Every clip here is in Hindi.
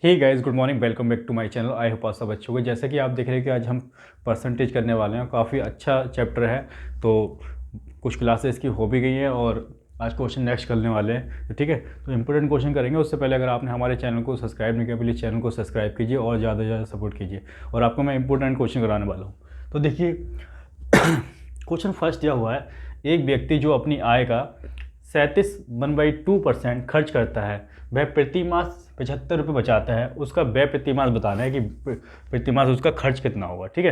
Hey guys, good morning. Welcome back to my channel. I hope आप सब अच्छे होंगे। जैसे कि आप देख रहे हैं कि आज हम परसेंटेज करने वाले हैं। काफ़ी अच्छा चैप्टर है, तो कुछ क्लासेस की हो भी गई है और आज क्वेश्चन नेक्स्ट करने वाले हैं। तो ठीक है, तो इंपॉर्टेंट क्वेश्चन करेंगे। उससे पहले अगर आपने हमारे चैनल को सब्सक्राइब नहीं किया, प्लीज़ चैनल को सब्सक्राइब कीजिए और ज़्यादा से ज़्यादा सपोर्ट कीजिए। और आपको मैं इंपॉर्टेंट क्वेश्चन कराने वाला हूँ। तो देखिए, क्वेश्चन फर्स्ट दिया हुआ है, एक व्यक्ति जो अपनी आय का 37/2% खर्च करता है, वह प्रति मास 75 रुपये बचाता है। उसका व्यय प्रति मास बताना है कि प्रति मास उसका खर्च कितना होगा। ठीक है,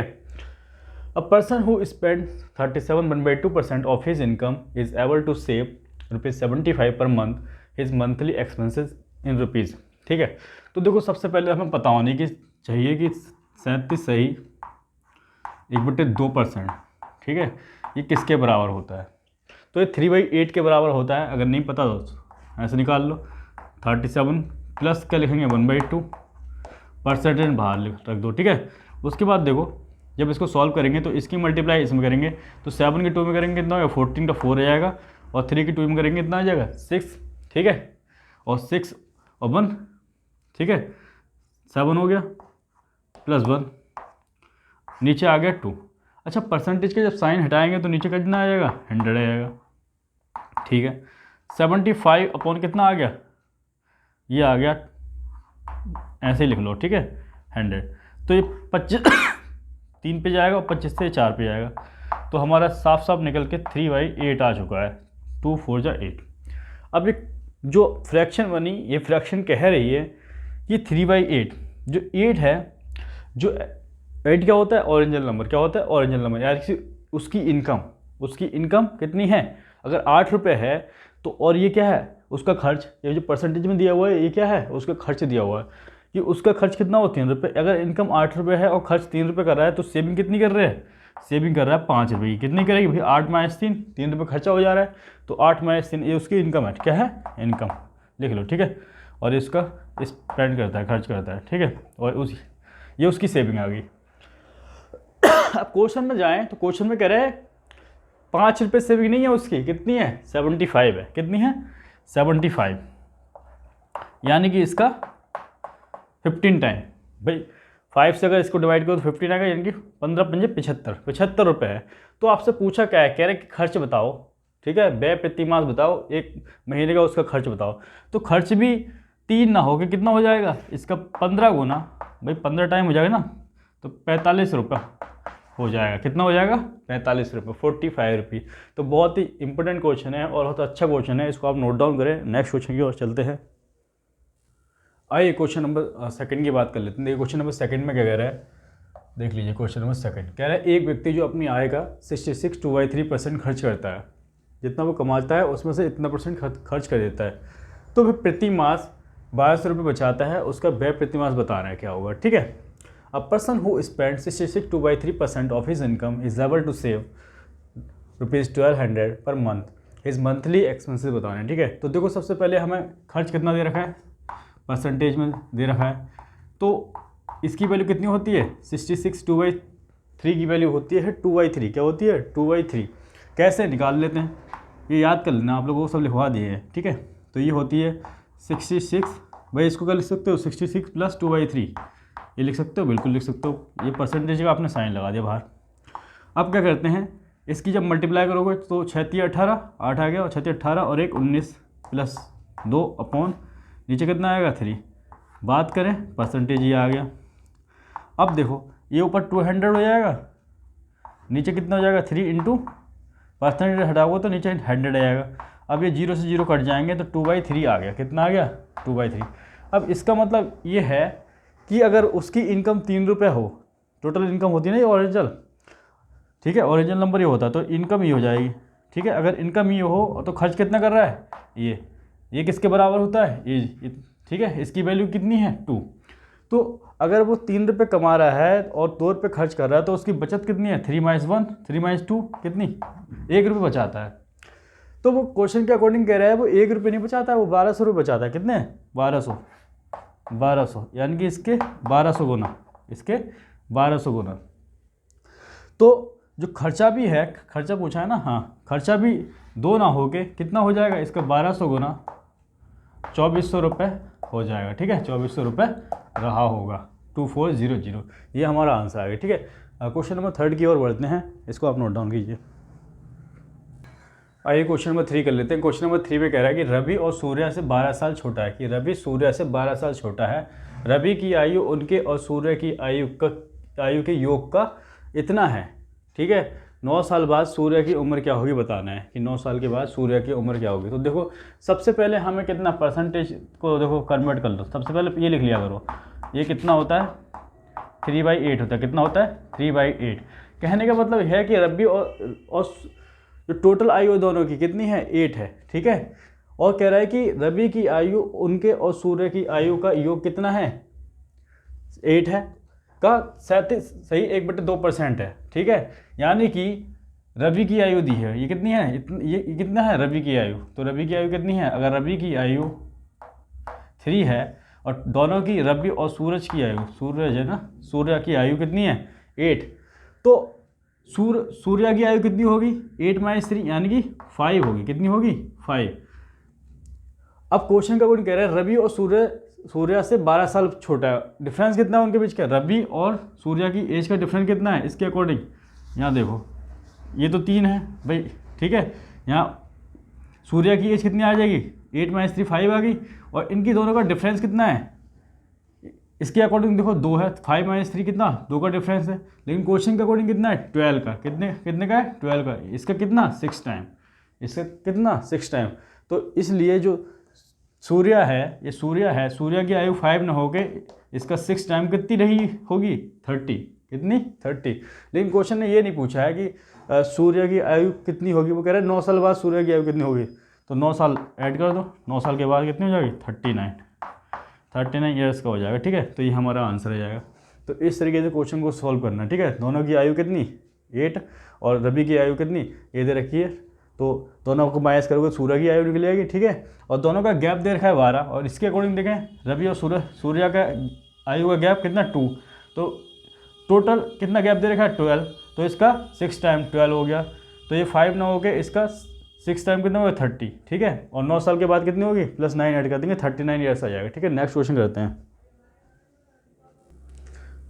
a person who spend 37/2% of his income is able to save ₹75 per month his monthly expenses in rupees. ठीक है, तो देखो, सबसे पहले हमें पता होने की चाहिए कि 37 सही 1/2%, ठीक है, ये किसके बराबर होता है। तो ये 3/8 के बराबर होता है। अगर नहीं पता तो ऐसे निकाल लो। 37 प्लस क्या लिखेंगे 1/2, परसेंटेज बाहर रख दो। ठीक है, उसके बाद देखो, जब इसको सॉल्व करेंगे तो इसकी मल्टीप्लाई इसमें करेंगे तो 7 के 2 में करेंगे कितना होगा, 14 का 4 आ जाएगा, और 3 के 2 में करेंगे कितना आ जाएगा 6। ठीक है, और 6 और 1, ठीक है, 7 हो गया प्लस 1, नीचे आ गया 2। अच्छा, परसेंटेज के जब साइन हटाएंगे तो नीचे कितना आ जाएगा 100 आ जाएगा। ठीक है, 75 अपॉन कितना आ गया, ये आ गया, ऐसे ही लिख लो। ठीक है, 100, तो ये 25 3 पे जाएगा और 25 से 4 पे जाएगा, तो हमारा साफ साफ निकल के 3/8 आ चुका है। 2 4 जा 8। अब ये जो फ्रैक्शन बनी, ये फ्रैक्शन कह रही है कि 3/8 जो 8 है, जो 8 क्या होता है, ओरिजिनल नंबर। क्या होता है, ओरिजिनल नंबर, यार उसकी इनकम कितनी है। अगर 8 रुपये है तो, और ये क्या है उसका खर्च, ये जो परसेंटेज में दिया हुआ है ये क्या है, उसका खर्च दिया हुआ है कि उसका खर्च कितना हो 3 रुपये। अगर इनकम 8 रुपये है और खर्च 3 रुपये कर रहा है तो सेविंग कितनी कर रहे हैं, सेविंग कर रहा है 5 रुपये की। कितनी करेगी भाई, 8 माइनस 3, 3 रुपये खर्चा हो जा रहा है, तो 8 माइनस 3 ये उसकी इनकम है। क्या है, इनकम, लिख लो। ठीक है, और इसका स्पेंड करता है, खर्च करता है। ठीक है, और ये उसकी सेविंग आ गई। अब क्वेश्चन में जाएं तो क्वेश्चन में कह रहे हैं 5 रुपये सेविंग नहीं है उसकी, कितनी है 75 है। कितनी है 75, यानी कि इसका 15 टाइम। भाई 5 से अगर इसको डिवाइड करो तो 15 आएगा, यानी कि 15 पंजे 75 रुपये है। तो आपसे पूछा क्या है, कह रहे कि खर्च बताओ। ठीक है, व्यय प्रति मास बताओ, एक महीने का उसका खर्च बताओ। तो खर्च भी 3 ना हो के कितना हो जाएगा, इसका 15 गुना, भाई 15 टाइम हो जाएगा ना, तो 45 रुपये हो जाएगा। कितना हो जाएगा 45 रुपये, 45 रुपये। तो बहुत ही इंपॉर्टेंट क्वेश्चन है और बहुत अच्छा क्वेश्चन है, इसको आप नोट डाउन करें। नेक्स्ट क्वेश्चन की ओर चलते हैं। आइए क्वेश्चन नंबर सेकंड की बात कर लेते हैं। देखिए, क्वेश्चन नंबर सेकंड में क्या कह रहा है, देख लीजिए। क्वेश्चन नंबर सेकंड कह रहा है, एक व्यक्ति जो अपनी आय का 66/3% खर्च जितना वो कमाता है उसमें से इतना परसेंट खर्च कर देता है, तो वह प्रति मास 1200 रुपये बचाता है। उसका व्यय प्रति मास बताना है क्या होगा। ठीक है, a person who spend 66/3% of his income is able to save ₹1200 per month his monthly expenses बताना है। ठीक है, तो देखो, सबसे पहले हमें खर्च कितना दे रखा है, परसेंटेज में दे रखा है, तो इसकी वैल्यू कितनी होती है 66, 2/3 की वैल्यू होती है 2/3। क्या होती है 2/3। कैसे निकाल लेते हैं, ये याद कर लेना, आप लोगों को सब लिखवा दिए हैं। ठीक है, तो ये होती है 66, भाई इसको क्या लिख सकते हो 66 प्लस 2/3, ये लिख सकते हो, बिल्कुल लिख सकते हो। ये परसेंटेज का आपने साइन लगा दिया बाहर। अब क्या करते हैं, इसकी जब मल्टीप्लाई करोगे तो 6 18, 8 आ गया, और 6 18 और 1 19 प्लस 2 अपॉन नीचे कितना आएगा 3। बात करें परसेंटेज, ये आ गया। अब देखो, ये ऊपर 200 हो जाएगा, नीचे कितना हो जाएगा 3 इंटू परसेंटेज हटाओगे तो नीचे 100 आ जाएगा। अब ये 0 से 0 कट जाएंगे तो 2/3 आ गया। कितना आ गया 2/3। अब इसका मतलब ये है कि अगर उसकी इनकम 3 रुपये हो, टोटल इनकम होती है ना ये ओरिजिनल, ठीक है, ओरिजिनल नंबर ये होता है तो इनकम ये हो जाएगी। ठीक है, अगर इनकम ये हो तो खर्च कितना कर रहा है, ये किसके बराबर होता है, ये। ठीक है, इसकी वैल्यू कितनी है 2। तो अगर वो 3 रुपये कमा रहा है और 2 रुपये खर्च कर रहा है तो उसकी बचत कितनी है 3 - 1, 3 - 2 कितनी, 1 रुपये बचाता है। तो वो क्वेश्चन के अकॉर्डिंग कह रहा है वो 1 रुपये नहीं बचाता है, वो 1200 रुपये बचाता है। कितने 1200, यानी कि इसके 1200 गुना, इसके 1200 गुना। तो जो खर्चा भी है, खर्चा पूछा है ना, हाँ, खर्चा भी 2 ना हो के कितना हो जाएगा, इसका 1200 गुना 2400 रुपये हो जाएगा, ठीक है, 2400 रुपये रहा होगा, 2400, ये हमारा आंसर आ गया, ठीक है। क्वेश्चन नंबर 3 की ओर बढ़ते हैं, इसको आप नोट डाउन कीजिए। आइए क्वेश्चन नंबर 3 कर लेते हैं। क्वेश्चन नंबर 3 में कह रहा है कि रवि और सूर्या से 12 साल छोटा है, कि रवि सूर्या से 12 साल छोटा है, रवि की आयु उनके और सूर्य की आयु के योग का इतना है, ठीक है। 9 साल बाद सूर्य की उम्र क्या होगी बताना है, कि 9 साल के बाद सूर्य की उम्र क्या होगी। तो देखो सबसे पहले हमें कितना परसेंटेज को देखो कन्वर्ट कर लो। सबसे पहले ये लिख लिया करो, ये कितना होता है 3/8 होता है, कितना होता है 3/8। कहने का मतलब है कि रवि और जो टोटल आयु दोनों की कितनी है 8 है, ठीक है। और कह रहा है कि रवि की आयु उनके और सूर्य की आयु का योग कितना है 8 है, का सही 1/2% है, ठीक है। यानी कि रवि की आयु दी है, ये कितनी है, ये कितना है रवि की आयु, तो रवि की आयु कितनी है, अगर रवि की आयु 3 है और दोनों की रवि और सूरज की आयु, सूरज है ना, सूर्य की आयु कितनी है 8, तो सूर्य की आयु कितनी होगी 8 - 3 यानी कि 5 होगी, कितनी होगी 5। अब क्वेश्चन का कह रहा है रवि और सूर्य से 12 साल छोटा है, डिफरेंस कितना है उनके बीच का, रवि और सूर्य की एज का डिफरेंस कितना है इसके अकॉर्डिंग। यहाँ देखो ये तो 3 है भाई, ठीक है। यहाँ सूर्य की एज कितनी आ जाएगी 8 - 3 5 आ गई, और इनकी दोनों का डिफरेंस कितना है इसके अकॉर्डिंग देखो 2 है, 5 - 3 कितना 2 का डिफरेंस है। लेकिन क्वेश्चन के अकॉर्डिंग कितना है 12 का, कितने का है 12 का, इसका कितना 6 टाइम, इसका कितना 6 टाइम। तो इसलिए जो सूर्य है, सूर्य की आयु 5 न होके इसका 6 टाइम कितनी रही होगी 30, कितनी 30। लेकिन क्वेश्चन ने ये नहीं पूछा है कि सूर्य की आयु कितनी होगी, वो कह रहा है 9 साल बाद सूर्य की आयु कितनी होगी, तो 9 साल ऐड कर दो, 9 साल के बाद कितनी हो जाएगी 39 ईयर्स का हो जाएगा, ठीक है। तो ये हमारा आंसर हो जाएगा। तो इस तरीके से क्वेश्चन को सॉल्व करना, ठीक है। दोनों की आयु कितनी 8 और रवि की आयु कितनी ये दे रखी है, तो दोनों को माइनस करोगे सूर्य की आयु निकल जाएगी, ठीक है। और दोनों का गैप दे रखा है 12, और इसके अकॉर्डिंग देखें रवि और सूर्य का आयु का गैप कितना 2, तो टोटल कितना गैप दे रखा है 12, तो इसका 6 टाइम 12 हो गया, तो ये 5 ना हो गया, इसका 6 टाइम कितना होगा 30, ठीक है। और 9 साल के बाद कितनी होगी +9 ऐड कर देंगे 39 ईयर्स आ जाएगा, ठीक है। नेक्स्ट क्वेश्चन करते हैं।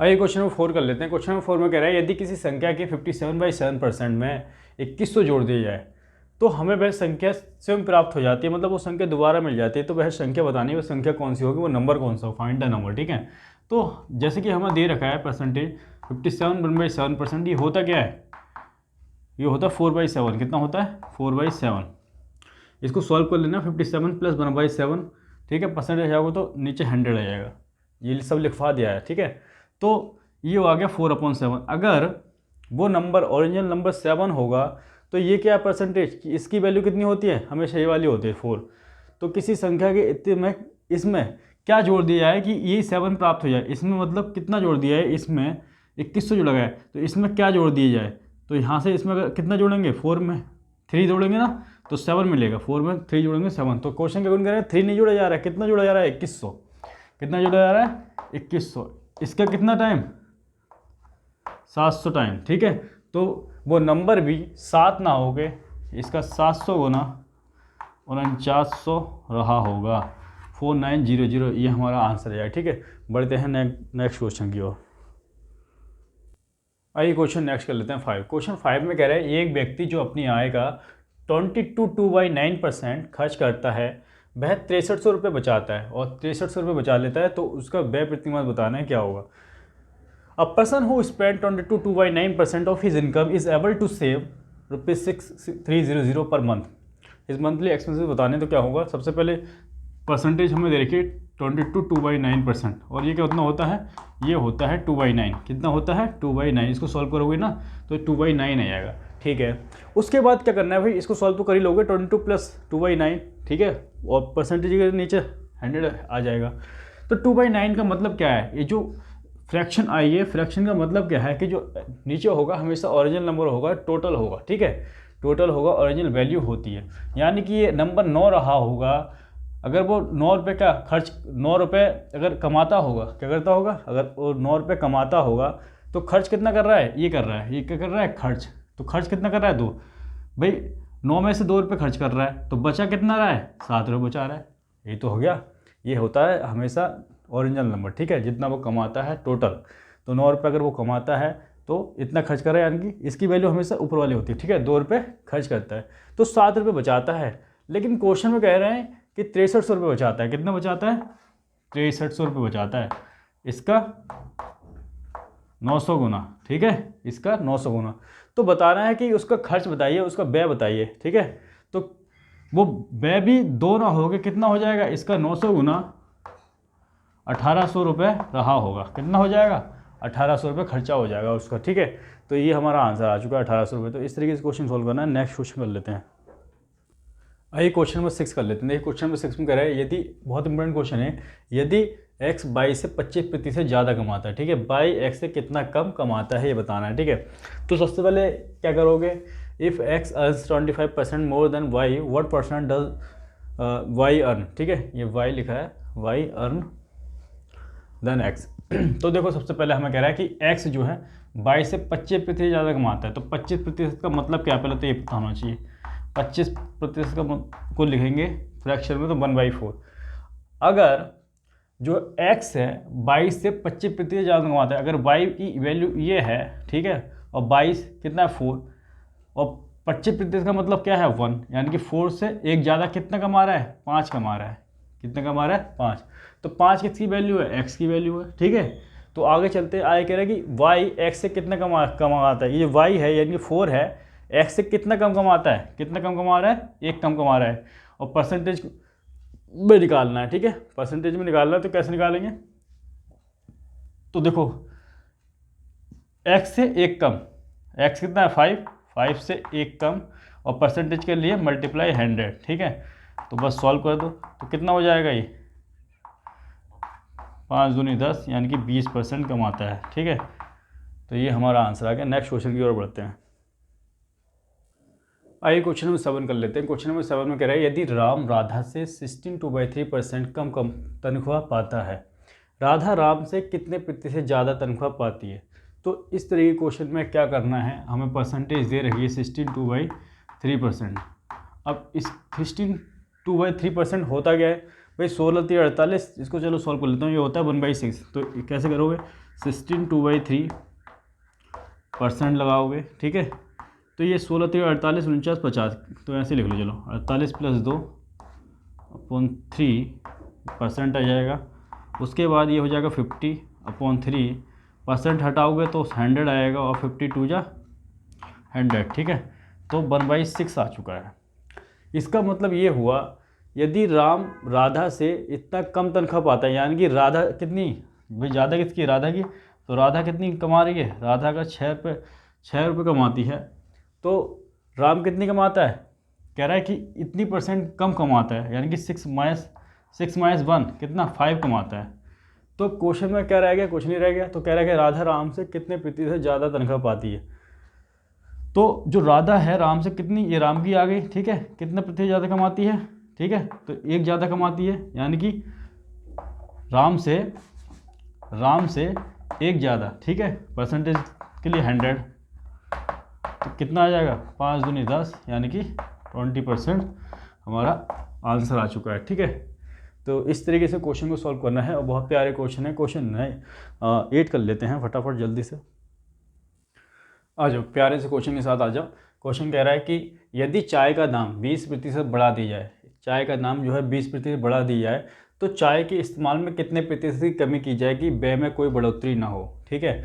आइए क्वेश्चन नंबर 4 कर लेते हैं। क्वेश्चन नंबर 4 में कह रहा है यदि किसी संख्या के 57/7% में 2100 जोड़ दिया जाए तो हमें वह संख्या स्वयं प्राप्त हो जाती है, मतलब वो संख्या दोबारा मिल जाती है। तो वह संख्या बतानी है, वो संख्या कौन सी होगी, वो नंबर कौन सा हो, फाइंड द नंबर, ठीक है। तो जैसे कि हमें दे रखा है परसेंटेज 57/7%, ये होता क्या है, ये होता है 4/7, कितना होता है 4/7। इसको सॉल्व कर लेना, 57 + 1/7, ठीक है। परसेंटेज आओगे तो नीचे 100 आ जाएगा, ये सब लिखवा दिया है, ठीक है। तो ये आ गया 4/7। अगर वो नंबर ओरिजिनल नंबर 7 होगा तो ये क्या परसेंटेज, इसकी वैल्यू कितनी होती है, हमेशा ये वाली होती है 4। तो किसी संख्या के इतने में इसमें क्या जोड़ दिया जाए कि ये 7 प्राप्त हो जाए, इसमें मतलब कितना जोड़ दिया है, इसमें 2100 जोड़ा गया है, तो इसमें क्या जोड़ दिया जाए, तो यहाँ से इसमें अगर कितना जोड़ेंगे 4 में 3 जोड़ेंगे ना तो 7 मिलेगा, 4 में 3 जोड़ेंगे 7। तो क्वेश्चन के अकॉर्डिंग 3 नहीं जोड़ा जा रहा है, कितना जोड़ा जा रहा है 2100, कितना जोड़ा जा रहा है 2100, इसका कितना टाइम 700 टाइम, ठीक है। तो वो नंबर भी 7 ना हो गए, इसका 700 गुना 4900 रहा होगा, 4900, ये हमारा आंसर है, ठीक है। बढ़ते हैं नेक्स्ट क्वेश्चन की ओर। आइए क्वेश्चन नेक्स्ट कर लेते हैं 5। क्वेश्चन 5 में कह रहा है एक व्यक्ति जो अपनी आय का 22.9% खर्च करता है वह 6300 रुपये बचाता है, और 6300 रुपये बचा लेता है, तो उसका व्यय प्रतिमास बताना है क्या होगा। A person who spent 22.9% of his income is able to save ₹6300 per month। इस मंथली एक्सपेंसेस बताने तो क्या होगा, सबसे पहले परसेंटेज हमें दे रखिए 22.9%, और ये क्या उतना होता है, ये होता है 2/9, कितना होता है 2/9। इसको सॉल्व करोगे ना तो 2/9 आ जाएगा, ठीक है। उसके बाद क्या करना है भाई, इसको सॉल्व तो कर ही लोगे, 22 + 2/9, ठीक है, और परसेंटेज के नीचे 100 आ जाएगा। तो 2/9 का मतलब क्या है, ये जो फ्रैक्शन आई है, फ्रैक्शन का मतलब क्या है कि जो नीचे होगा हमेशा ओरिजिनल नंबर होगा, टोटल होगा, ठीक है, टोटल होगा, ओरिजिनल वैल्यू होती है। यानी कि ये नंबर 9 रहा होगा, अगर वो 9 रुपये का खर्च 9 रुपये अगर कमाता होगा, क्या करता होगा, अगर वो 9 रुपये कमाता होगा तो खर्च कितना कर रहा है, ये कर रहा है, ये क्या कर रहा है खर्च, तो खर्च कितना कर रहा है 2, भाई 9 में से 2 रुपये खर्च कर रहा है, तो बचा कितना रहा है 7 रुपये बचा रहा है, ये तो हो गया। ये होता है हमेशा ओरिजिनल नंबर, ठीक है, जितना वो कमाता है टोटल। तो 9 रुपये अगर वो कमाता है तो इतना खर्च कर रहा है, यानी कि इसकी वैल्यू हमेशा ऊपर वाली होती है, ठीक है। 2 रुपये खर्च करता है तो 7 रुपये बचाता है। लेकिन क्वेश्चन में कह रहे हैं कि 6300 रुपये बचाता है। कितना बचाता है? 6300 रुपये बचाता है। इसका 900 गुना, ठीक है, इसका 900 गुना। तो बताना है कि उसका खर्च बताइए, उसका व्यय बताइए, ठीक है। तो वो व्यय भी 2 ना होगे, कितना हो जाएगा? इसका 900 गुना 1800 रुपये रहा होगा। कितना हो जाएगा? 1800 रुपये खर्चा हो जाएगा उसका, ठीक है। तो ये हमारा आंसर आ चुका है 1800 रुपये। तो इस तरीके से क्वेश्चन सोल्व करना है। नेक्स्ट क्वेश्चन कर लेते हैं। आइए क्वेश्चन नंबर 6 कर लेते हैं। देखिए क्वेश्चन नंबर 6 में कह रहा है यदि, बहुत इंपॉर्टेंट क्वेश्चन है, यदि x y से 25% ज़्यादा कमाता है, ठीक है, y x से कितना कम कमाता है ये बताना है, ठीक है। तो सबसे पहले क्या करोगे? If x earns 25% more than y, what percent does y earn, ठीक है, ये y लिखा है, y अर्न देन x। तो देखो सबसे पहले हमें कह रहा है कि x जो है y से 25% ज़्यादा कमाता है। तो 25% का मतलब क्या, पहले तो ये पता होना चाहिए। 25% का को लिखेंगे फ्रैक्शन में तो 1/4। अगर जो x है 22 से 25% ज़्यादा कमाता है, अगर y की वैल्यू ये है, ठीक है, और 22 कितना है 4, और 25% का मतलब क्या है 1, यानी कि 4 से एक ज़्यादा कितना कमा रहा है? 5 कमा रहा है। कितना कमा रहा है? 5। तो 5 किसकी वैल्यू है? x की वैल्यू है, ठीक है। तो आगे चलते आगे कह रहा है कि y x से कितना कमाता है। ये y है यानी कि 4 है, x से कितना कम कमाता है? कितना कम कमा रहा है? 1 कम कमा रहा है। और परसेंटेज में निकालना है, ठीक है, परसेंटेज में निकालना है। तो कैसे निकालेंगे? तो देखो x से 1 कम, x कितना है 5 से 1 कम, और परसेंटेज के लिए मल्टीप्लाई 100, ठीक है। तो बस सॉल्व कर दो। तो कितना हो जाएगा? ये 5 दूनी 10, यानी कि 20% कमाता है, ठीक है। तो ये हमारा आंसर आ गया। नेक्स्ट क्वेश्चन की ओर बढ़ते हैं। आइए क्वेश्चन नंबर 7 कर लेते हैं। क्वेश्चन नंबर 7 में कह रहा है यदि राम राधा से 16/3% कम तनख्वाह पाता है, राधा राम से कितने प्रतिशत ज़्यादा तनख्वाह पाती है। तो इस तरह के क्वेश्चन में क्या करना है, हमें परसेंटेज दे रही है 16/3%। अब इस 16/3% होता क्या है भाई? 16 3 48, इसको चलो सॉल्व कर लेता हूँ। ये होता है 1/6। तो कैसे करोगे? 16/3% लगाओगे, ठीक है। तो ये 16 3 48 49 50, तो ऐसे लिख लो, चलो 48 + 2/3% आ जाएगा। उसके बाद ये हो जाएगा 50/3%, हटाओगे तो 100 आएगा, और 52 जा 100, ठीक है। तो 1/6 आ चुका है। इसका मतलब ये हुआ यदि राम राधा से इतना कम तनख्वाह पाता है, यानी कि राधा कितनी भाई, ज़्यादा किसकी? राधा की। तो राधा कितनी कमा रही है? राधा का 6 रुपये कमाती है। तो राम कितनी कमाता है? कह रहा है कि इतनी % कम कमाता है, यानी कि 6 - 1 कितना? 5 कमाता है। तो क्वेश्चन में क्या रह गया? कुछ नहीं रह गया। तो कह रहा है कि राधा राम से कितने प्रतिशत ज़्यादा तनख्वाह पाती है। तो जो राधा है राम से कितनी, ये राम की आ गई, ठीक है, कितने प्रतिशत ज़्यादा कमाती है, ठीक है। तो 1 ज़्यादा कमाती है, यानी कि राम से 1 ज़्यादा, ठीक है। परसेंटेज के लिए 100, तो कितना आ जाएगा? 5 दूनी 10, यानी कि 20% हमारा आंसर आ चुका है, ठीक है। तो इस तरीके से क्वेश्चन को सॉल्व करना है, और बहुत प्यारे क्वेश्चन है। क्वेश्चन 8 कर लेते हैं फटाफट जल्दी से। आ जाओ, प्यारे से क्वेश्चन के साथ आ जाओ। क्वेश्चन कह रहा है कि यदि चाय का दाम 20% बढ़ा दी जाए, चाय का दाम जो है 20% बढ़ा दी जाए, तो चाय के इस्तेमाल में कितने प्रतिशत की कमी की जाए कि व्यय में कोई बढ़ोतरी ना हो, ठीक है।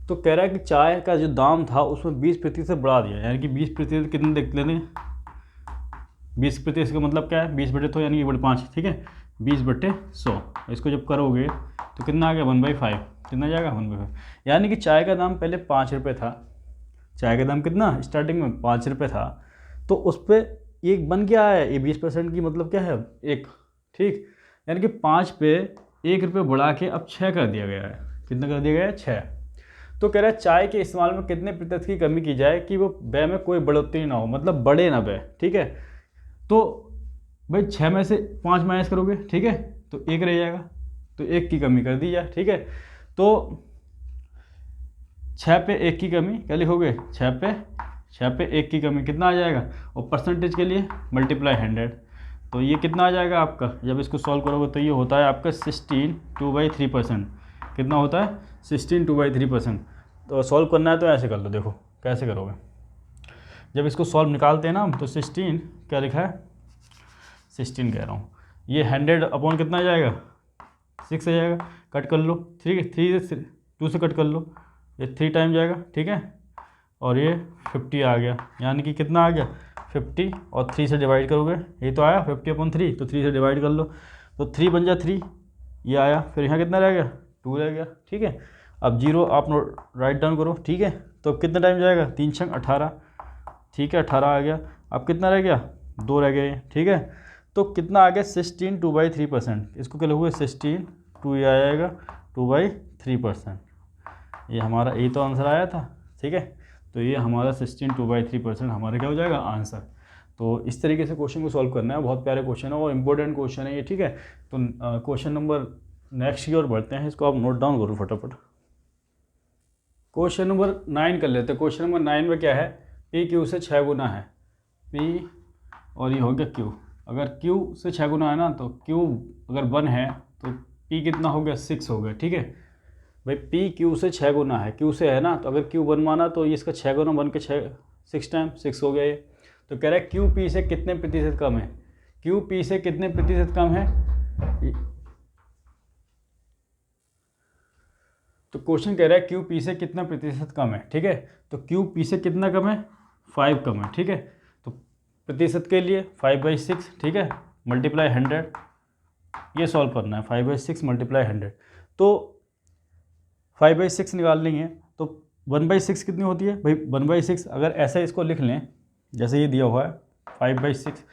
तो कह रहा है कि चाय का जो दाम था उसमें 20% बढ़ा दिया, यानी कि 20% कितने देख लेते हैं? 20% का मतलब क्या है? 20/100 यानी कि 5, ठीक है, 20/100। इसको जब करोगे तो कितना आ गया? 1/5। कितना जाएगा? 1/5। यानी कि चाय का दाम पहले 5 रुपये था। चाय का दाम कितना स्टार्टिंग में? 5 रुपये था। तो उस पर एक बन क्या है? ये 20% की मतलब क्या है? 1, ठीक, यानी कि 5 पे 1 रुपये बढ़ा के अब 6 कर दिया गया है। कितना कर दिया गया है? 6। तो कह रहा है चाय के इस्तेमाल में कितने प्रतिशत की कमी की जाए कि वो व्यय में कोई बढ़ोतरी ना हो, मतलब बढ़े ना व्यय, ठीक है। तो भाई 6 में से 5 माइनस करोगे, ठीक है, तो 1 रह जाएगा, तो 1 की कमी कर दी जाए, ठीक है। तो 6 पे 1 की कमी क्या लिखोगे? 6 पे 1 की कमी कितना आ जाएगा? और परसेंटेज के लिए मल्टीप्लाई 100, तो ये कितना आ जाएगा आपका, जब इसको सॉल्व करोगे तो ये होता है आपका 16 2/3%। कितना होता है 16 2/3%। तो सॉल्व करना है तो ऐसे कर लो, देखो कैसे करोगे। जब इसको सॉल्व निकालते हैं ना हम, तो 16 क्या लिखा है, 16 कह रहा हूँ, ये 100 अपॉन कितना आ जाएगा 6 आ जाएगा। कट कर लो, 3 से 2 से कट कर लो, ये 3 टाइम जाएगा, ठीक है। और ये 50 आ गया, यानी कि कितना आ गया 50, और 3 से डिवाइड करोगे, ये तो आया 50/3, तो 3 से डिवाइड कर लो, तो 3 बन जा 3, ये आया। फिर यहाँ कितना रह गया 2 रह गया, ठीक है। अब 0 आप राइट डाउन करो, ठीक है। तो अब कितना टाइम जाएगा, 3 छंग 18, ठीक है, 18 आ गया। अब कितना रह गया 2 रह गए, ठीक है। तो कितना आ गया 16 2/3%। इसको क्या लिखोगे 16 2, ये आ जाएगा 2/3%। ये हमारा यही तो आंसर आया था, ठीक है। तो ये हमारा 16 2/3% हमारा क्या हो जाएगा आंसर। तो इस तरीके से क्वेश्चन को सॉल्व करना है, बहुत प्यारे क्वेश्चन है और इम्पोर्टेंट क्वेश्चन है ये, ठीक है। तो क्वेश्चन नंबर नेक्स्ट की ओर बढ़ते हैं, इसको आप नोट डाउन करो फटाफट। क्वेश्चन नंबर 9 कर लेते हैं। क्वेश्चन नंबर 9 में क्या है, पी क्यू से 6 गुना है, पी और ये हो गया क्यू। अगर क्यू से 6 गुना है ना, तो क्यू अगर 1 है तो पी कितना हो गया 6 हो गया, ठीक है भाई। पी क्यू से 6 गुना है, क्यू से है ना, तो अगर क्यू 1 माना तो ये इसका 6 गुना 1 के 6 टाइम 6 हो गया ये। तो कह रहा है क्यू पी से कितने प्रतिशत कम है, क्यू पी से कितने प्रतिशत कम है। तो क्वेश्चन कह रहा है क्यू पी से कितना प्रतिशत कम है, ठीक है। तो क्यू पी से कितना कम है 5 कम है, ठीक है। तो प्रतिशत के लिए 5/6, ठीक है, मल्टीप्लाई 100, ये सॉल्व करना है। 5/6 मल्टीप्लाई 100, तो 5/6 निकाल लेंगे तो 1/6 कितनी होती है भाई। 1/6 अगर ऐसे इसको लिख लें जैसे ये दिया हुआ है 5/6,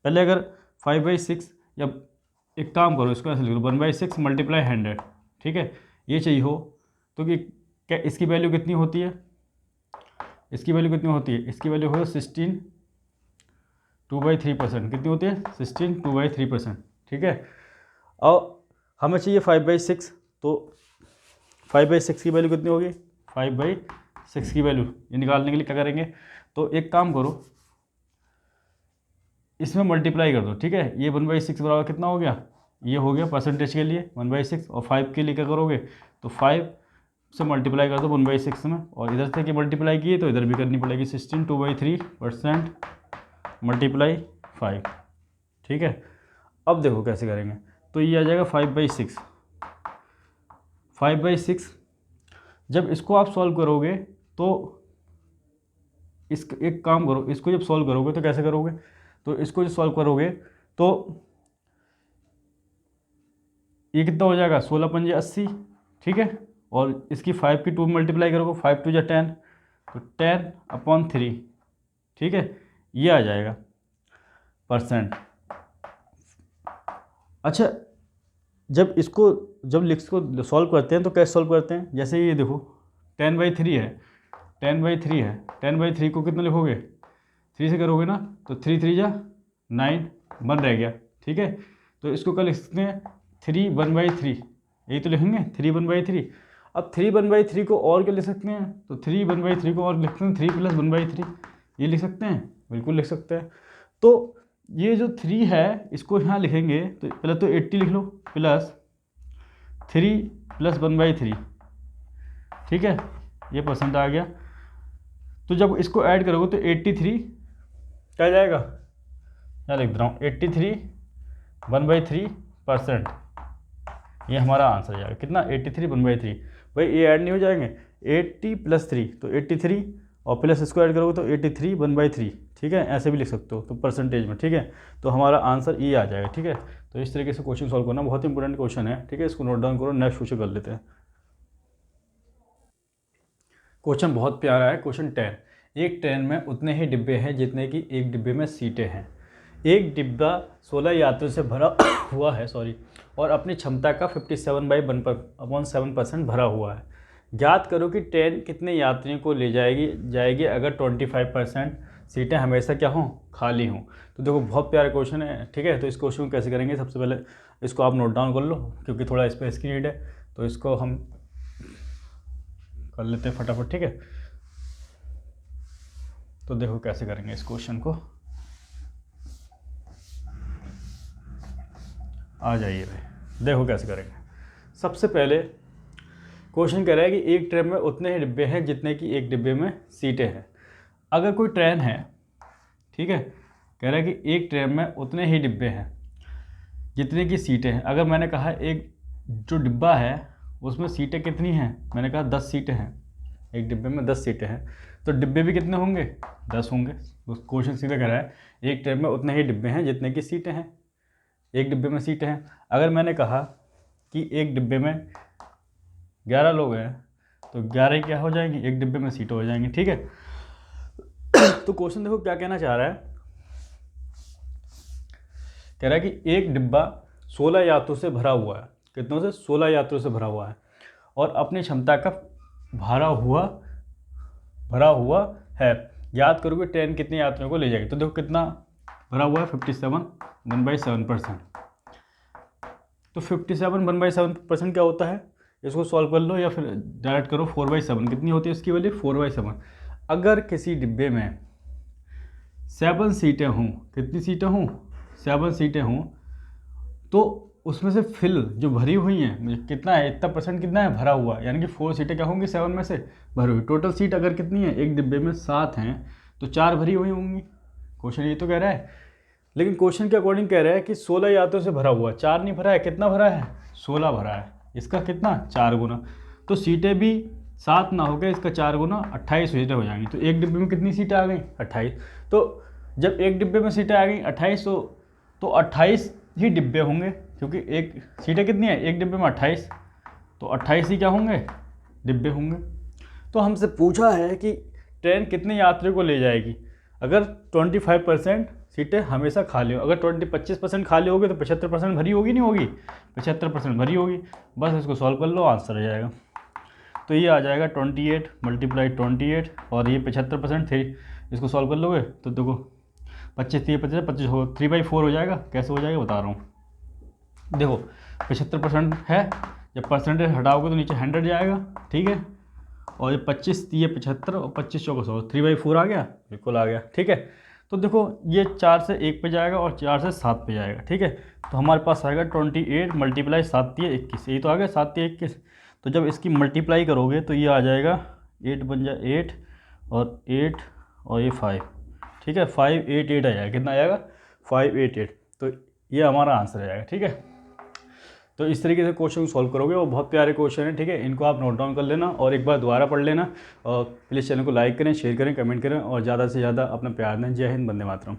पहले अगर 5/6, या एक काम करो इसको ऐसे लिख लो 1/6 मल्टीप्लाई 100, ठीक है, ये चाहिए हो। तो कि क्या इसकी वैल्यू कितनी होती है, इसकी वैल्यू कितनी होती है, इसकी वैल्यू हो 16 2/3%। कितनी होती है 16 2/3%, ठीक है। और हमें चाहिए 5/6, तो 5/6 की वैल्यू कितनी होगी, 5/6 की वैल्यू ये निकालने के लिए क्या करेंगे, तो एक काम करो इसमें मल्टीप्लाई कर दो, ठीक है। ये 1/6 बराबर कितना हो गया, ये हो गया परसेंटेज के लिए 1/6, और 5 के लिए क्या करोगे, तो 5 से मल्टीप्लाई कर दो 1/6 में, और इधर से कि मल्टीप्लाई किए तो इधर भी करनी पड़ेगी 16 2/3% मल्टीप्लाई 5, ठीक है। अब देखो कैसे करेंगे, तो ये आ जाएगा 5/6। 5/6 जब इसको आप सॉल्व करोगे तो एक काम करो, इसको जब सॉल्व करोगे तो कैसे करोगे, तो इसको जब सॉल्व करोगे तो ये कितना हो जाएगा 16×5 80, ठीक है। और इसकी 5 की 2 मल्टीप्लाई करोगे, 5 2 10, तो 10/3, ठीक है, ये आ जाएगा परसेंट। अच्छा, जब इसको इसको सॉल्व करते हैं तो कैसे सॉल्व करते हैं, जैसे ये देखो 10/3 है, 10/3 है, 10/3 को कितना लिखोगे 3 से करोगे ना, तो 3 3 जा 9, 1 रह गया, ठीक है। तो इसको क्या लिख सकते हैं 3 1/3, यही तो लिखेंगे 3 1/3। अब 3 1/3 को और क्या लिख सकते हैं, तो 3 1/3 को और लिखते हैं 3 + 1/3, ये लिख सकते हैं, बिल्कुल लिख सकते हैं। तो ये जो 3 है इसको यहाँ लिखेंगे, तो पहले तो 80 लिख लो प्लस 3 + 1/3, ठीक है, ये परसेंट आ गया। तो जब इसको ऐड करोगे तो 83 क्या जाएगा, मैं लिख रहा हूँ 83 1/3%, ये हमारा आंसर जाएगा कितना 83 1/3। भाई ये ऐड नहीं हो जाएंगे, 80 + 3 तो 83, और प्लस इसको ऐड करोगे तो 83 1/3, ठीक है, ऐसे भी लिख सकते हो तो परसेंटेज में, ठीक है। तो हमारा आंसर ये आ जाएगा, ठीक है। तो इस तरीके से क्वेश्चन सॉल्व करना बहुत इंपॉर्टेंट क्वेश्चन है, ठीक है, इसको नोट डाउन करो, नेक्स्ट क्वेश्चन कर लेते हैं। क्वेश्चन बहुत प्यारा है, क्वेश्चन 10। एक ट्रेन में उतने ही डिब्बे हैं जितने कि एक डिब्बे में सीटें हैं। एक डिब्बा 16 यात्रियों से भरा हुआ है और अपनी क्षमता का 57/1/7% भरा हुआ है। ज्ञात करो कि ट्रेन कितने यात्रियों को ले जाएगी अगर 25% सीटें हमेशा क्या हों, खाली हों। तो देखो बहुत प्यारा क्वेश्चन है, ठीक है। तो इस क्वेश्चन को कैसे करेंगे, सबसे पहले इसको आप नोट डाउन कर लो क्योंकि थोड़ा स्पेस की नीड है, तो इसको हम कर लेते हैं फटाफट, ठीक है। तो देखो कैसे करेंगे इस क्वेश्चन को। आ जाइए भाई, देखो कैसे करेंगे। सबसे पहले क्वेश्चन कह रहा है कि एक ट्रेन में उतने ही डिब्बे हैं जितने कि एक डिब्बे में सीटें हैं। अगर कोई ट्रेन है, ठीक है, कह रहा है कि एक ट्रेन में उतने ही डिब्बे हैं जितने की सीटें हैं। अगर मैंने कहा एक जो डिब्बा है उसमें सीटें कितनी हैं, मैंने कहा 10 सीटें हैं, एक डिब्बे में 10 सीटें हैं, तो डिब्बे भी कितने होंगे, 10 होंगे। उस क्वेश्चन सीधे कह रहा है एक ट्रेन में उतने ही डिब्बे हैं जितने की सीटें हैं, एक डिब्बे में सीटें हैं। अगर मैंने कहा कि एक डिब्बे में 11 लोग हैं तो 11 क्या हो जाएंगी, एक डिब्बे में सीटें हो जाएंगी, ठीक है। तो क्वेश्चन देखो क्या कहना चाह रहा है, कह रहा है कि एक डिब्बा 16 यात्रियों से भरा हुआ है। कितनों से, 16 यात्रियों से भरा हुआ है और अपनी क्षमता का भरा हुआ है। याद करो कि ट्रेन कितने यात्रियों को ले जाएगी। तो देखो कितना भरा हुआ है, 57 1/7%। तो 57 1/7% क्या होता है, इसको सॉल्व कर लो या फिर डायरेक्ट करो। 4/7 कितनी होती है इसकी वैल्यू, 4/7। अगर किसी डिब्बे में 7 सीटें हों, कितनी सीटें हों, 7 सीटें हों, तो उसमें से फिल जो भरी हुई हैं कितना है, इतना परसेंट कितना है, भरा हुआ, यानी कि 4 सीटें क्या होंगी 7 में से भरी हुई। टोटल सीट अगर कितनी है, एक डिब्बे में 7 हैं तो 4 भरी हुई होंगी। क्वेश्चन ये तो कह रहा है, लेकिन क्वेश्चन के अकॉर्डिंग कह रहा है कि 16 यात्रियों से भरा हुआ, 4 नहीं भरा है, कितना भरा है, 16 भरा है। इसका कितना, 4 गुना। तो सीटें भी 7 ना हो गए, इसका 4 गुना 28 सीटें हो जाएंगी। तो एक डिब्बे में कितनी सीटें आ गई, 28। तो जब एक डिब्बे में सीटें आ गई 28, तो 28 ही डिब्बे होंगे, क्योंकि एक सीटें कितनी है, एक डिब्बे में 28, तो 28 ही क्या होंगे, डिब्बे होंगे। तो हमसे पूछा है कि ट्रेन कितने यात्रियों को ले जाएगी। अगर 25% सीटें हमेशा खाली हो, अगर 25% खाली होगी तो 75% भरी होगी, नहीं होगी, 75% भरी होगी। बस इसको सॉल्व कर लो, आंसर आ जाएगा। तो ये आ जाएगा 28 × 28 और ये 75% थे। इसको सॉल्व कर लोगे तो देखो 25 थी, 25 हो, 3/4 हो जाएगा। कैसे हो जाएगा बता रहा हूँ, देखो 75% है, जब परसेंटेज हटाओगे तो नीचे 100 जाएगा, ठीक है। और ये 25 थी, ये 75 और 25 चौका 100, 3/4 आ गया, बिल्कुल आ गया, ठीक है। तो देखो ये 4 से 1 पे जाएगा और 4 से 7 पे जाएगा, ठीक है। तो हमारे पास आएगा 28 × 7 × 21, यही तो आ गया 7 × 21। तो जब इसकी मल्टीप्लाई करोगे तो ये आ जाएगा 8 बन जाए 8 और 8 और ये 5, ठीक है, 588 आ जाएगा। कितना आ जाएगा, 588। तो ये हमारा आंसर आ जाएगा, ठीक है। तो इस तरीके से क्वेश्चन को सॉल्व करोगे, वो बहुत प्यारे क्वेश्चन है, ठीक है। इनको आप नोट डाउन कर लेना और एक बार दोबारा पढ़ लेना। और प्लीज़ चैनल को लाइक करें, शेयर करें, कमेंट करें और ज़्यादा से ज़्यादा अपना प्यार दें। जय हिंद, वंदे मातरम।